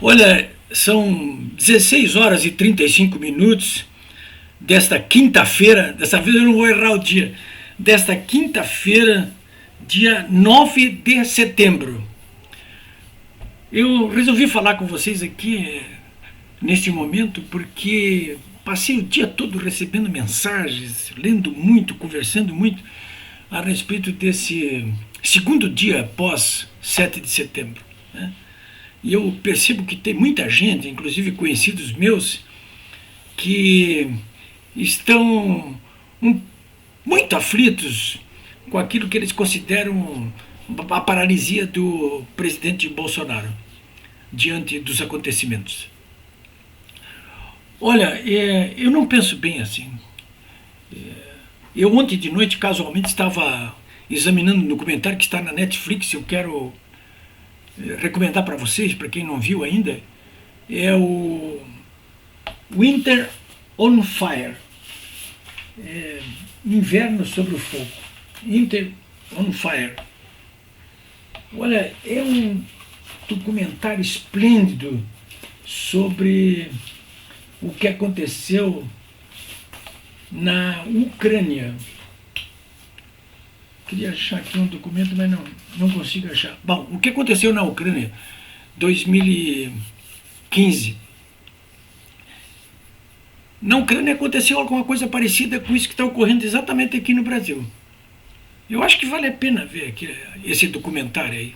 Olha, são 16 horas e 35 minutos desta quinta-feira, dessa vez eu não vou errar o dia, desta quinta-feira, dia 9 de setembro. Eu resolvi falar com vocês aqui neste momento porque passei o dia todo recebendo mensagens, lendo muito, conversando muito a respeito desse segundo dia após 7 de setembro, né? E eu percebo que tem muita gente, inclusive conhecidos meus, que estão muito aflitos com aquilo que eles consideram a paralisia do presidente Bolsonaro diante dos acontecimentos. Olha, eu não penso bem assim. Eu ontem de noite, casualmente, estava examinando um documentário que está na Netflix. Eu quero recomendar para vocês, para quem não viu ainda. É o Winter on Fire. Inverno sobre o fogo. Winter on Fire. Olha, é um documentário esplêndido sobre o que aconteceu na Ucrânia. Queria achar aqui um documento, mas não consigo achar. Bom, o que aconteceu na Ucrânia 2015? Na Ucrânia aconteceu alguma coisa parecida com isso que está ocorrendo exatamente aqui no Brasil. Eu acho que vale a pena ver aqui, esse documentário aí.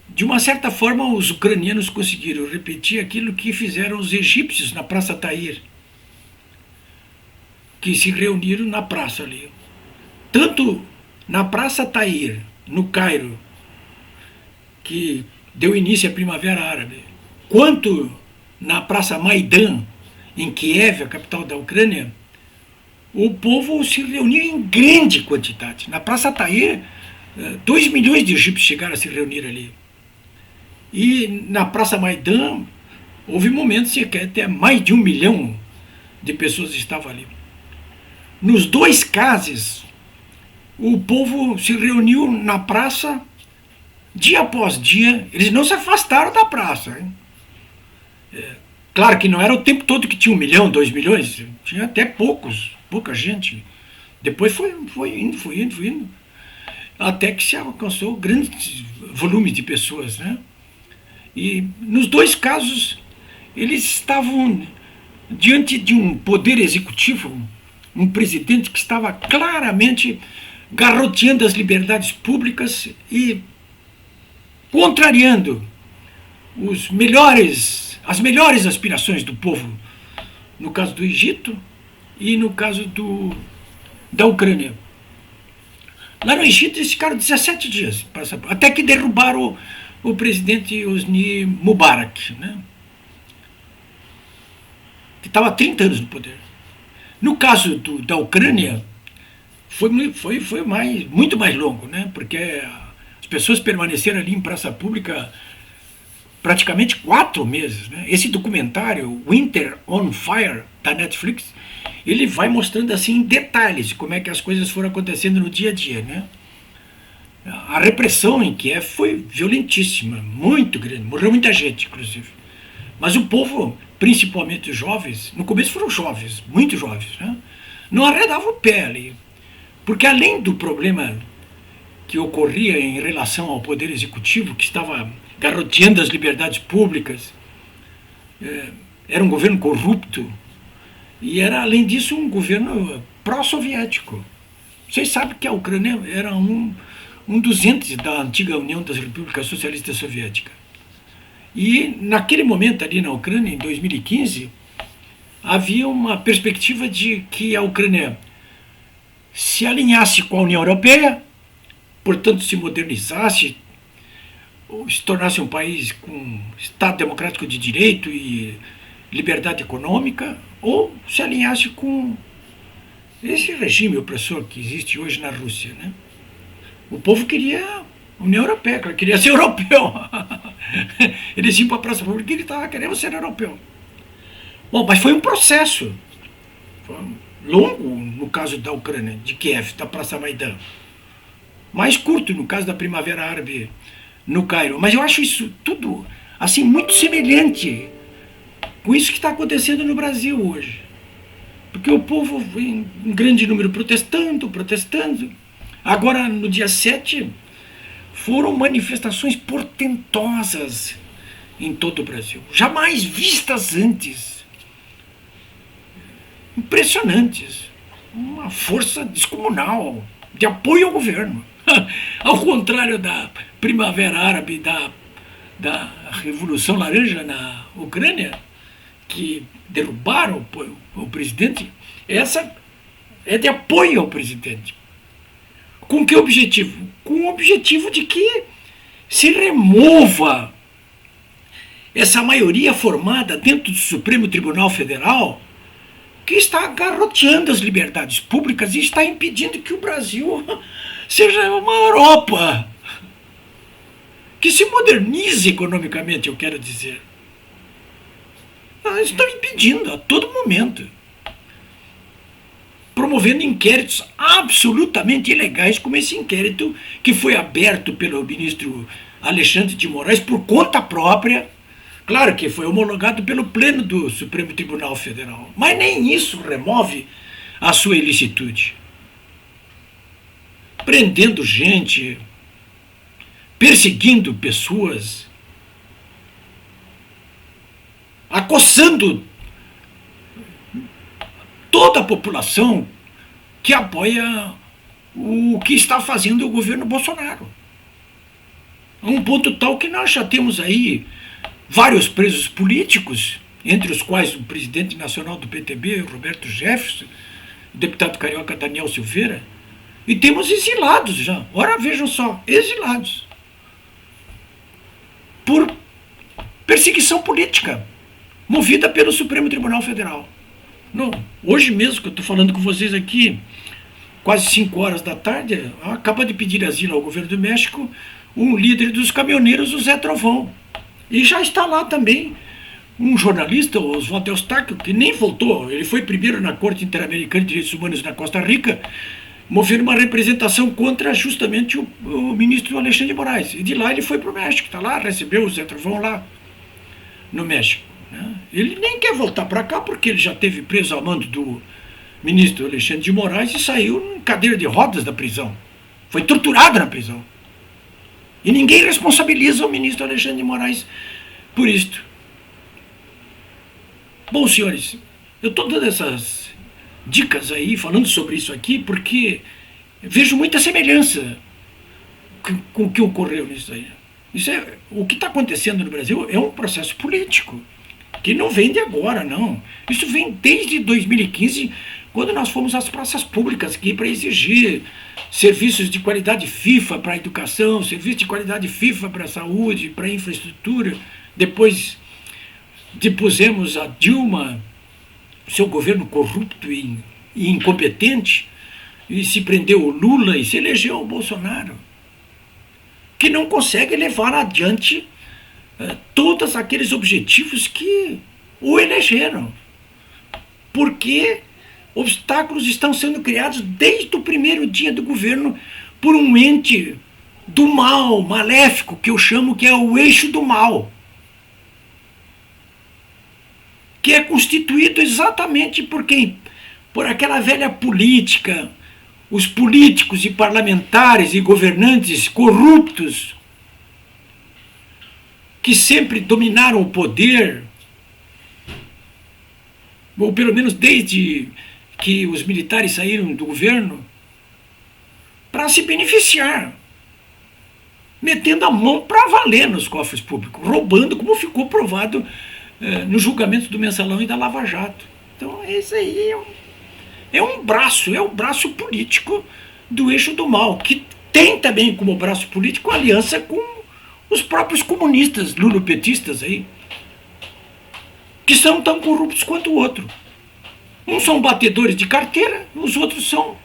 De uma certa forma, os ucranianos conseguiram repetir aquilo que fizeram os egípcios na Praça Tahrir, que se reuniram na praça ali. Tanto na Praça Tahrir, no Cairo, que deu início à Primavera Árabe, quanto na Praça Maidan, em Kiev, a capital da Ucrânia, o povo se reuniu em grande quantidade. Na Praça Tahrir, 2 milhões de egípcios chegaram a se reunir ali. E na Praça Maidan, houve momentos em que até mais de 1 milhão de pessoas estavam ali. Nos dois casos, o povo se reuniu na praça dia após dia. Eles não se afastaram da praça, hein? Claro que não era o tempo todo que tinha 1 milhão, 2 milhões, tinha até pouca gente. Depois foi indo, até que se alcançou grandes volumes de pessoas, né? E nos dois casos, eles estavam diante de um poder executivo, um presidente que estava claramente garroteando as liberdades públicas e contrariando as melhores aspirações do povo, no caso do Egito e no caso da Ucrânia. Lá no Egito eles ficaram 17 dias, até que derrubaram o presidente Hosni Mubarak, né? Que estava há 30 anos no poder. No caso da Ucrânia, foi muito mais longo, né? Porque as pessoas permaneceram ali em praça pública praticamente 4 meses, né? Esse documentário, Winter on Fire, da Netflix, ele vai mostrando assim em detalhes como é que as coisas foram acontecendo no dia a dia, né? A repressão em Kiev foi violentíssima, muito grande, morreu muita gente, inclusive. Mas o povo, principalmente os jovens, no começo foram jovens, muito jovens, né? Não arredavam o pé ali. Porque além do problema que ocorria em relação ao poder executivo, que estava garroteando as liberdades públicas, era um governo corrupto, e era, além disso, um governo pró-soviético. Vocês sabem que a Ucrânia era um dos entes da antiga União das Repúblicas Socialistas Soviéticas. E naquele momento ali na Ucrânia, em 2015, havia uma perspectiva de que a Ucrânia se alinhasse com a União Europeia, portanto se modernizasse, se tornasse um país com Estado democrático de direito e liberdade econômica, ou se alinhasse com esse regime opressor que existe hoje na Rússia, né? O povo queria a União Europeia, queria ser europeu. Eles iam para a praça pública e gritavam, queremos ser europeu. Bom, mas foi um processo. Foi longo no caso da Ucrânia, de Kiev, da Praça Maidan. Mais curto no caso da Primavera Árabe no Cairo. Mas eu acho isso tudo assim, muito semelhante com isso que está acontecendo no Brasil hoje. Porque o povo em grande número protestando. Agora, no dia 7, foram manifestações portentosas em todo o Brasil, jamais vistas antes. Impressionantes. Uma força descomunal de apoio ao governo. Ao contrário da Primavera Árabe, da Revolução Laranja na Ucrânia, que derrubaram o presidente, essa é de apoio ao presidente. Com que objetivo? Com o objetivo de que se remova essa maioria formada dentro do Supremo Tribunal Federal, que está garroteando as liberdades públicas e está impedindo que o Brasil seja uma Europa que se modernize economicamente, eu quero dizer. Estão impedindo a todo momento, promovendo inquéritos absolutamente ilegais, como esse inquérito que foi aberto pelo ministro Alexandre de Moraes por conta própria. Claro que foi homologado pelo Pleno do Supremo Tribunal Federal, mas nem isso remove a sua ilicitude. Prendendo gente, perseguindo pessoas, acossando toda a população que apoia o que está fazendo o governo Bolsonaro. A um ponto tal que nós já temos aí vários presos políticos, entre os quais o presidente nacional do PTB, Roberto Jefferson, o deputado carioca Daniel Silveira, e temos exilados já. Ora, vejam só, exilados. Por perseguição política, movida pelo Supremo Tribunal Federal. Não, hoje mesmo que eu estou falando com vocês aqui, quase 5 horas da tarde, acaba de pedir asilo ao governo do México um líder dos caminhoneiros, o Zé Trovão. E já está lá também um jornalista, o Oswaldo Eustáquio, que nem voltou. Ele foi primeiro na Corte Interamericana de Direitos Humanos na Costa Rica, movendo uma representação contra justamente o ministro Alexandre de Moraes. E de lá ele foi para o México, está lá, recebeu o Zé Trovão lá no México. Né? Ele nem quer voltar para cá porque ele já esteve preso ao mando do ministro Alexandre de Moraes e saiu em cadeira de rodas da prisão. Foi torturado na prisão. E ninguém responsabiliza o ministro Alexandre de Moraes por isto. Bom, senhores, eu estou dando essas dicas aí, falando sobre isso aqui, porque vejo muita semelhança com o que ocorreu nisso aí. O que está acontecendo no Brasil é um processo político, que não vem de agora, não. Isso vem desde 2015, quando nós fomos às praças públicas aqui para exigir serviços de qualidade FIFA para a educação, serviços de qualidade FIFA para a saúde, para a infraestrutura. Depois depusemos a Dilma, seu governo corrupto e incompetente, e se prendeu o Lula e se elegeu o Bolsonaro, que não consegue levar adiante todos aqueles objetivos que o elegeram. Porque obstáculos estão sendo criados desde o primeiro dia do governo por um ente do mal, maléfico, que eu chamo que é o eixo do mal, que é constituído exatamente por quem? Por aquela velha política, os políticos e parlamentares e governantes corruptos, que sempre dominaram o poder, ou pelo menos desde que os militares saíram do governo, para se beneficiar, metendo a mão para valer nos cofres públicos, roubando, como ficou provado nos julgamentos do Mensalão e da Lava Jato. Então, esse aí é o braço político do eixo do mal, que tem também como braço político aliança com os próprios comunistas lulopetistas aí, que são tão corruptos quanto o outro. Uns são batedores de carteira, os outros são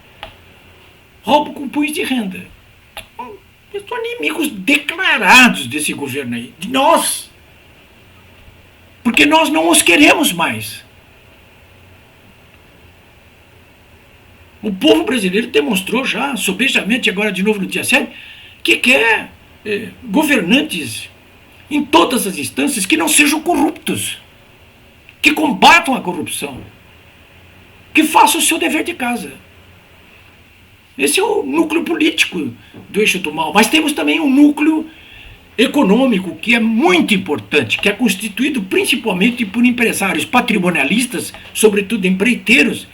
roubo com punhos de renda. São inimigos declarados desse governo aí, de nós. Porque nós não os queremos mais. O povo brasileiro demonstrou já, sobejamente agora de novo no dia 7, que quer governantes em todas as instâncias que não sejam corruptos, que combatam a corrupção, que façam o seu dever de casa. Esse é o núcleo político do eixo do mal. Mas temos também um núcleo econômico que é muito importante, que é constituído principalmente por empresários patrimonialistas, sobretudo empreiteiros,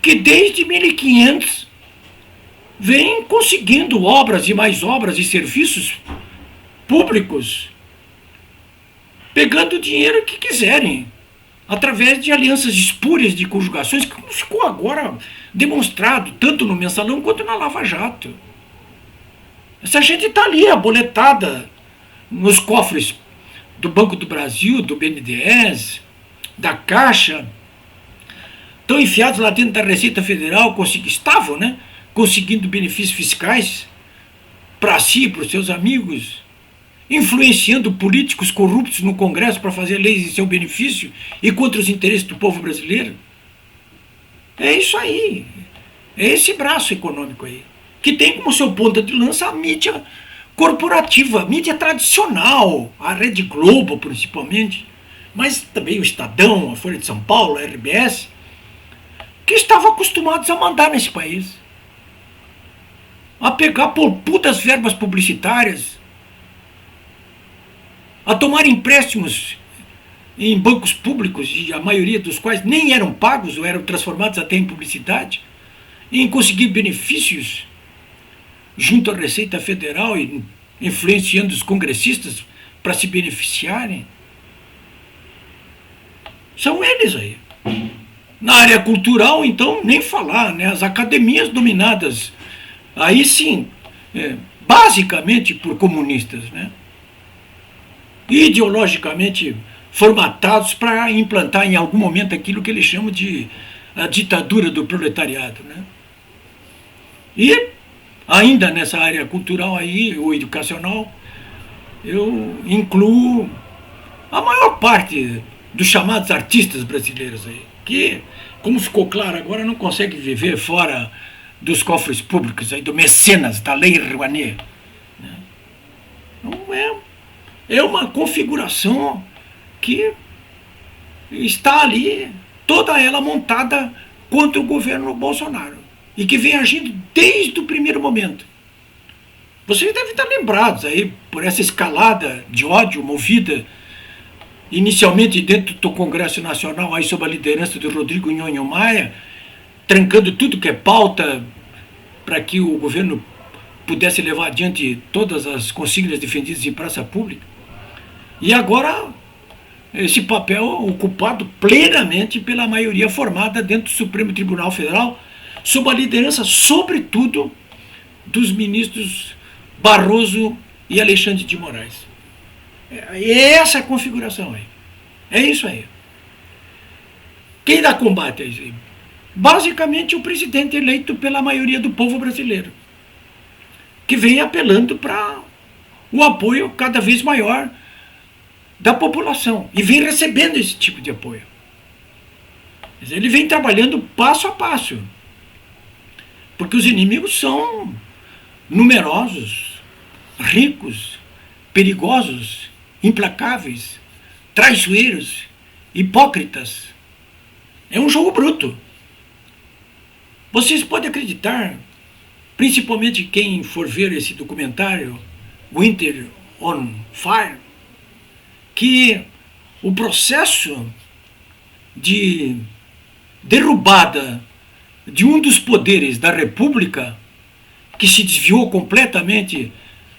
que desde 1500 vêm conseguindo obras e mais obras e serviços públicos, pegando o dinheiro que quiserem, através de alianças espúrias de conjugações, que ficou agora demonstrado, tanto no Mensalão quanto na Lava Jato. Essa gente está ali, aboletada, nos cofres do Banco do Brasil, do BNDES, da Caixa, estão enfiados lá dentro da Receita Federal, estavam, né, conseguindo benefícios fiscais para si e para os seus amigos, influenciando políticos corruptos no Congresso para fazer leis em seu benefício e contra os interesses do povo brasileiro. É isso aí. É esse braço econômico aí, que tem como seu ponta de lança a mídia corporativa, a mídia tradicional, a Rede Globo principalmente, mas também o Estadão, a Folha de São Paulo, a RBS, que estavam acostumados a mandar nesse país, a pegar por putas verbas publicitárias, a tomar empréstimos em bancos públicos, e a maioria dos quais nem eram pagos ou eram transformados até em publicidade, e em conseguir benefícios junto à Receita Federal e influenciando os congressistas para se beneficiarem. São eles aí. Na área cultural, então, nem falar, né? As academias dominadas, aí sim, basicamente por comunistas, né? Ideologicamente formatados para implantar em algum momento aquilo que eles chamam de a ditadura do proletariado, né? E ainda nessa área cultural aí, ou educacional, eu incluo a maior parte dos chamados artistas brasileiros aí, que, como ficou claro agora, não consegue viver fora dos cofres públicos aí, do mecenas, da Lei Rouanet, né? Então é uma configuração que está ali, toda ela montada contra o governo Bolsonaro, e que vem agindo desde o primeiro momento. Vocês devem estar lembrados aí por essa escalada de ódio movida inicialmente dentro do Congresso Nacional, aí sob a liderança do Rodrigo Nhonho Maia, trancando tudo que é pauta para que o governo pudesse levar adiante todas as consignas defendidas em praça pública. E agora esse papel ocupado plenamente pela maioria formada dentro do Supremo Tribunal Federal, sob a liderança, sobretudo, dos ministros Barroso e Alexandre de Moraes. É essa a configuração aí. É isso aí. Quem dá combate a isso aí? Basicamente o presidente eleito pela maioria do povo brasileiro, que vem apelando para o apoio cada vez maior da população e vem recebendo esse tipo de apoio. Ele vem trabalhando passo a passo, porque os inimigos são numerosos, ricos, perigosos, implacáveis, traiçoeiros, hipócritas. É um jogo bruto. Vocês podem acreditar, principalmente quem for ver esse documentário, Winter on Fire, que o processo de derrubada de um dos poderes da República, que se desviou completamente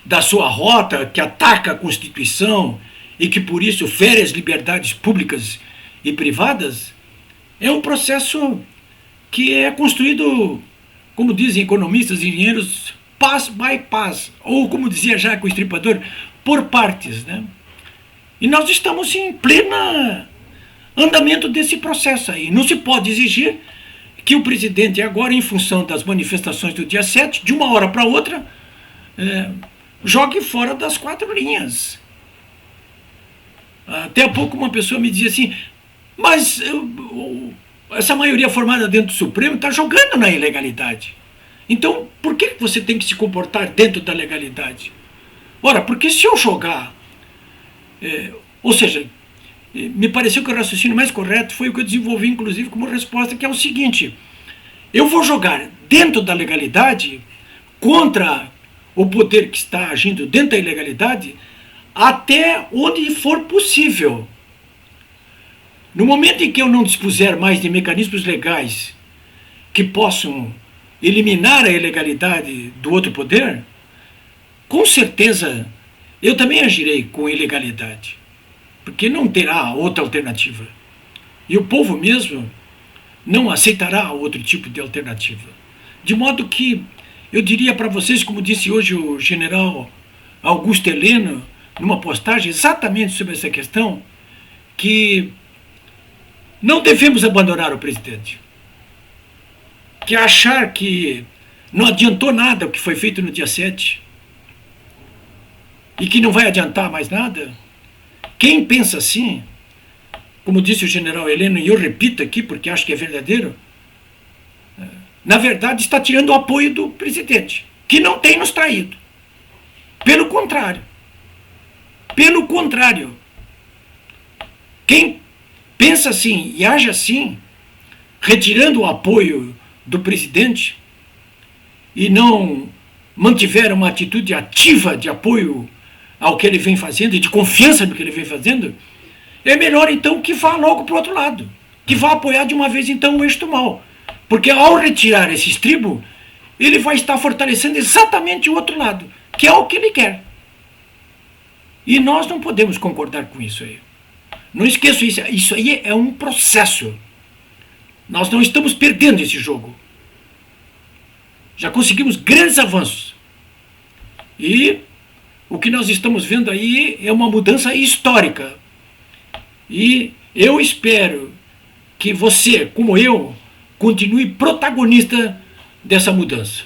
da sua rota, que ataca a Constituição e que por isso fere as liberdades públicas e privadas, é um processo que é construído, como dizem economistas e engenheiros, pass by pass, ou como dizia Jaco o Estripador, por partes, né? E nós estamos em pleno andamento desse processo aí. Não se pode exigir que o presidente agora, em função das manifestações do dia 7, de uma hora para outra, jogue fora das quatro linhas. Até há pouco uma pessoa me dizia assim, mas essa maioria formada dentro do Supremo está jogando na ilegalidade. Então, por que você tem que se comportar dentro da legalidade? Ora, porque se eu jogar Ou seja, me pareceu que o raciocínio mais correto foi o que eu desenvolvi, inclusive, como resposta, que é o seguinte: eu vou jogar dentro da legalidade contra o poder que está agindo dentro da ilegalidade até onde for possível. No momento em que eu não dispuser mais de mecanismos legais que possam eliminar a ilegalidade do outro poder, com certeza eu também agirei com ilegalidade, porque não terá outra alternativa. E o povo mesmo não aceitará outro tipo de alternativa. De modo que eu diria para vocês, como disse hoje o general Augusto Heleno, numa postagem exatamente sobre essa questão, que não devemos abandonar o presidente. Que achar que não adiantou nada o que foi feito no dia 7 e que não vai adiantar mais nada, quem pensa assim, como disse o general Heleno, e eu repito aqui porque acho que é verdadeiro, na verdade está tirando o apoio do presidente, que não tem nos traído. Pelo contrário. Pelo contrário. Quem pensa assim e age assim, retirando o apoio do presidente e não mantiver uma atitude ativa de apoio ao que ele vem fazendo e de confiança no que ele vem fazendo, é melhor então que vá logo para o outro lado, que vá apoiar de uma vez então o eixo do mal. Porque ao retirar esse estribo, ele vai estar fortalecendo exatamente o outro lado, que é o que ele quer. E nós não podemos concordar com isso aí. Não esqueça isso, isso aí é um processo. Nós não estamos perdendo esse jogo. Já conseguimos grandes avanços. E o que nós estamos vendo aí é uma mudança histórica. E eu espero que você, como eu, continue protagonista dessa mudança.